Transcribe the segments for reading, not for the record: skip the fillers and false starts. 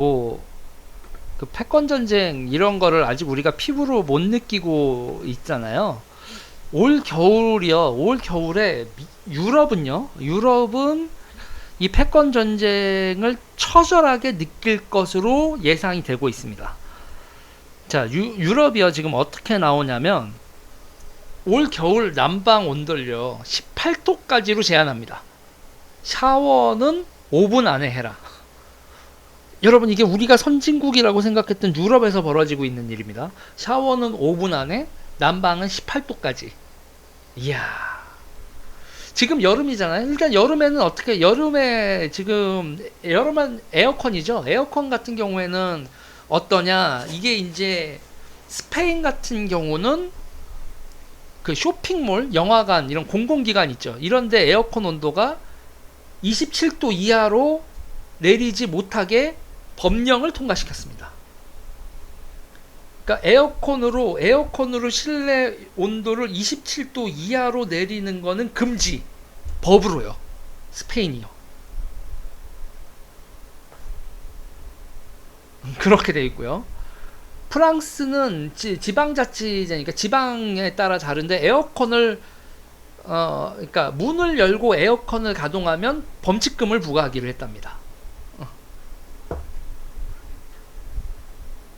그 패권 전쟁 이런 거를 아직 우리가 피부로 못 느끼고 있잖아요. 올 겨울이요. 올 겨울에 유럽은 이 패권 전쟁을 처절하게 느낄 것으로 예상이 되고 있습니다. 자, 유럽이요. 지금 어떻게 나오냐면 올 겨울 난방 온도를요. 18도까지로 제한합니다. 샤워는 5분 안에 해라. 여러분, 이게 우리가 선진국이라고 생각했던 유럽에서 벌어지고 있는 일입니다. 샤워는 5분 안에, 난방은 18도까지. 이야. 지금 여름이잖아요. 일단 여름에는 어떻게, 여름에 지금, 여름은 에어컨이죠. 에어컨 같은 경우에는 어떠냐. 이게 이제 스페인 같은 경우는 그 쇼핑몰, 영화관, 이런 공공기관 있죠. 이런데 에어컨 온도가 27도 이하로 내리지 못하게 법령을 통과시켰습니다. 그러니까 에어컨으로 실내 온도를 27도 이하로 내리는 거는 금지. 법으로요. 스페인이요. 그렇게 돼 있고요. 프랑스는 지방자치제니까 지방에 따라 다른데 에어컨을 그러니까 문을 열고 에어컨을 가동하면 범칙금을 부과하기로 했답니다.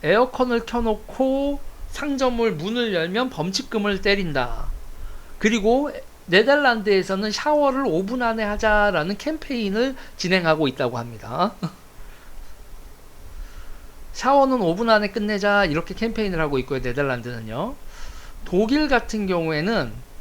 에어컨을 켜놓고 상점을 문을 열면 범칙금을 때린다. 그리고 네덜란드에서는 샤워를 5분 안에 하자라는 캠페인을 진행하고 있다고 합니다. 샤워는 5분 안에 끝내자 이렇게 캠페인을 하고 있고요. 네덜란드는요. 독일 같은 경우에는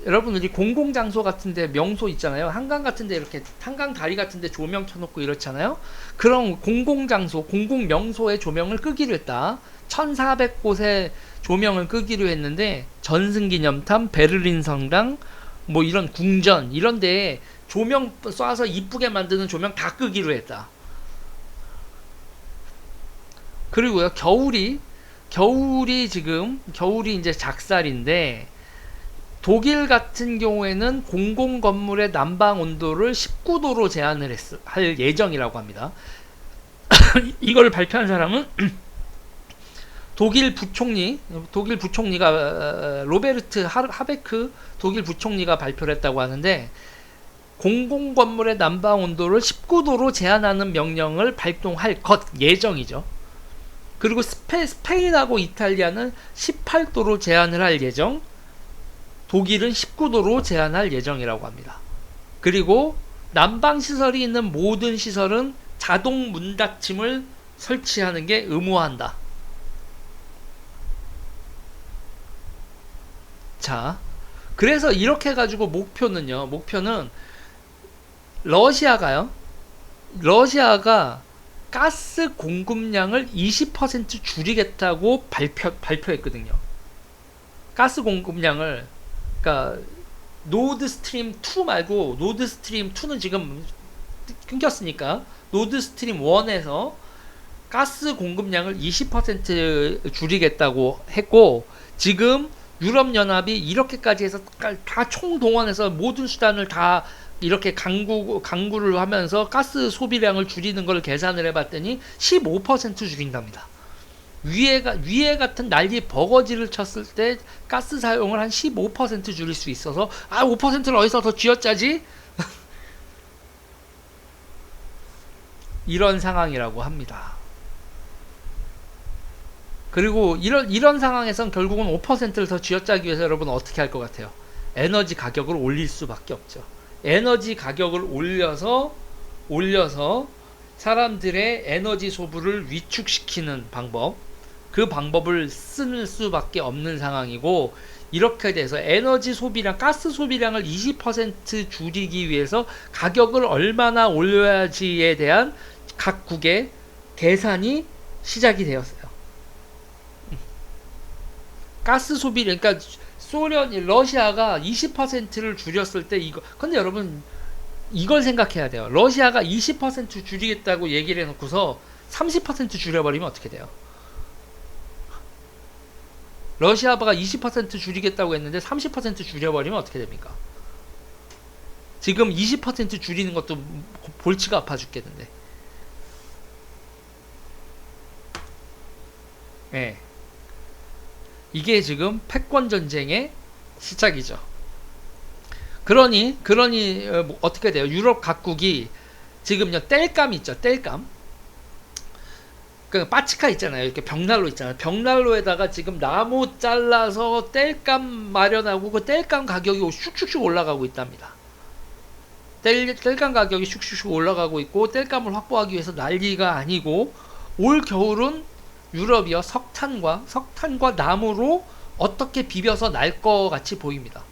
여러분, 우리 공공장소 같은데 명소 있잖아요. 한강 같은데 이렇게 한강 다리 같은데 조명 켜놓고 이렇잖아요. 그런 공공장소, 공공명소의 조명을 끄기로 했다. 1400곳의 조명을 끄기로 했는데 전승기념탑, 베를린 성당, 뭐 이런 궁전 이런 데에 조명 쏴서 이쁘게 만드는 조명 다 끄기로 했다. 그리고요, 겨울이 이제 작살인데 독일 같은 경우에는 공공 건물의 난방 온도를 19도로 제한을 할 예정이라고 합니다. 이걸 발표한 사람은 독일 부총리가 로베르트 하베크 독일 부총리가 발표를 했다고 하는데, 공공 건물의 난방 온도를 19도로 제한하는 명령을 발동할 것 예정이죠. 그리고 스페인하고 이탈리아는 18도로 제한을 할 예정, 독일은 19도로 제한할 예정이라고 합니다. 그리고 난방시설이 있는 모든 시설은 자동 문 닫힘을 설치하는 게 의무화한다. 자, 그래서 이렇게 해가지고 목표는 러시아가 가스 공급량을 20% 줄이겠다고 발표했거든요. 가스 공급량을, 그러니까 노드스트림 2 말고, 노드스트림 2는 지금 끊겼으니까 노드스트림 1에서 가스 공급량을 20% 줄이겠다고 했고, 지금 유럽연합이 이렇게까지 해서 다 총동원해서 모든 수단을 다 이렇게 강구를 하면서 가스 소비량을 줄이는 걸 계산을 해봤더니 15% 줄인답니다. 위에 같은 난리 버거지를 쳤을 때 가스 사용을 한 15% 줄일 수 있어서, 5%를 어디서 더 쥐어짜지? 이런 상황이라고 합니다. 그리고 이런 상황에선 결국은 5%를 더 쥐어짜기 위해서 여러분 어떻게 할 것 같아요? 에너지 가격을 올릴 수밖에 없죠. 에너지 가격을 올려서 사람들의 에너지 소비를 위축시키는 방법, 그 방법을 쓸 수밖에 없는 상황이고, 이렇게 돼서 에너지 소비량, 가스 소비량을 20% 줄이기 위해서 가격을 얼마나 올려야지에 대한 각국의 계산이 시작이 되었어요. 가스 소비, 그러니까 러시아가 20%를 줄였을 때 근데 여러분, 이걸 생각해야 돼요. 러시아가 20% 줄이겠다고 얘기를 해놓고서 30% 줄여버리면 어떻게 돼요? 러시아가 20% 줄이겠다고 했는데 30% 줄여버리면 어떻게 됩니까? 지금 20% 줄이는 것도 골치가 아파 죽겠는데. 예. 이게 지금 패권 전쟁의 시작이죠. 그러니 어떻게 돼요? 유럽 각국이 지금요 땔감 있죠, 땔감. 그 빠치카 있잖아요. 이렇게 벽난로 있잖아요. 벽난로에다가 지금 나무 잘라서 땔감 마련하고 그 땔감 가격이 슉슉슉 올라가고 있답니다. 땔감 가격이 슉슉슉 올라가고 있고 땔감을 확보하기 위해서 난리가 아니고 올 겨울은 유럽이요 석탄과 나무로 어떻게 비벼서 날 것 같이 보입니다.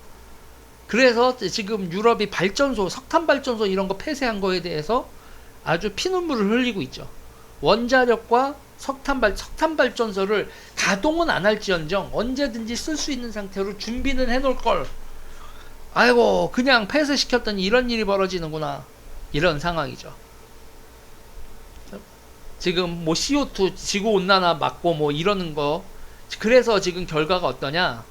그래서 지금 유럽이 발전소, 석탄 발전소 이런 거 폐쇄한 거에 대해서 아주 피눈물을 흘리고 있죠. 원자력과 석탄 발전소를 가동은 안 할지언정 언제든지 쓸 수 있는 상태로 준비는 해놓을 걸. 아이고 그냥 폐쇄시켰더니 이런 일이 벌어지는구나. 이런 상황이죠. 지금 뭐 CO2 지구온난화 막고 뭐 이러는 거. 그래서 지금 결과가 어떠냐.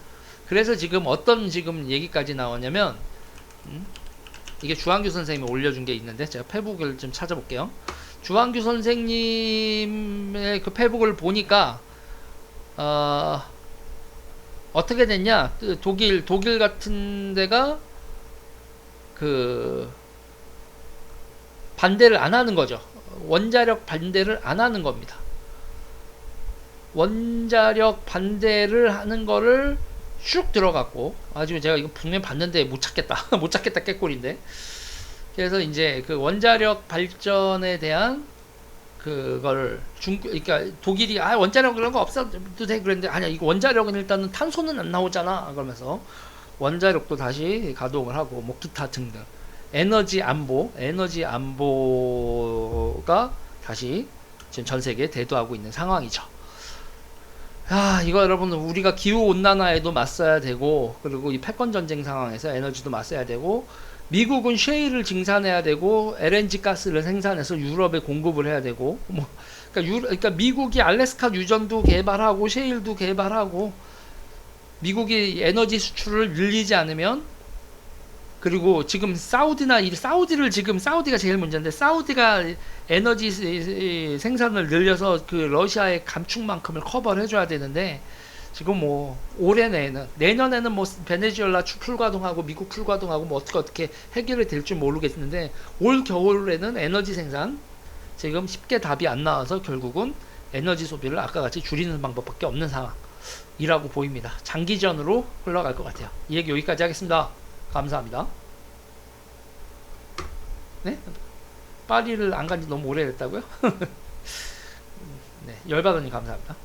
그래서 지금 어떤 지금 얘기까지 나오냐면 이게 주한규 선생님이 올려준 게 있는데 제가 페북을 좀 찾아볼게요. 주한규 선생님의 그 페북을 보니까 어떻게 됐냐. 그 독일 같은 데가 그 반대를 안 하는 거죠. 원자력 반대를 안 하는 겁니다. 원자력 반대를 하는 거를 쭉 들어갔고, 지금 제가 이거 분명히 봤는데 못 찾겠다. 못 찾겠다 깨꼴인데. 그래서 이제 그 원자력 발전에 대한 그거를 그러니까 독일이 원자력 그런 거 없어도 돼 그랬는데 아니야 이거 원자력은 일단은 탄소는 안 나오잖아 그러면서 원자력도 다시 가동을 하고 뭐 기타 등등 에너지 안보가 다시 지금 전 세계에 대두하고 있는 상황이죠. 이거 여러분 우리가 기후 온난화에도 맞서야 되고 그리고 이 패권 전쟁 상황에서 에너지도 맞서야 되고 미국은 셰일을 증산해야 되고 LNG 가스를 생산해서 유럽에 공급을 해야 되고 그러니까 미국이 알래스카 유전도 개발하고 셰일도 개발하고 미국이 에너지 수출을 늘리지 않으면 그리고 지금 사우디가 제일 문제인데 사우디가 에너지 생산을 늘려서 그 러시아의 감축만큼을 커버를 해줘야 되는데 지금 뭐 올해 내년에는 뭐 베네수엘라 풀가동하고 미국 풀가동하고 뭐 어떻게 해결이 될지 모르겠는데 올 겨울에는 에너지 생산 지금 쉽게 답이 안 나와서 결국은 에너지 소비를 아까 같이 줄이는 방법밖에 없는 상황이라고 보입니다. 장기전으로 흘러갈 것 같아요. 이 얘기 여기까지 하겠습니다. 감사합니다. 네? 파리를 안 간지 너무 오래됐다고요? 네, 열받으니 감사합니다.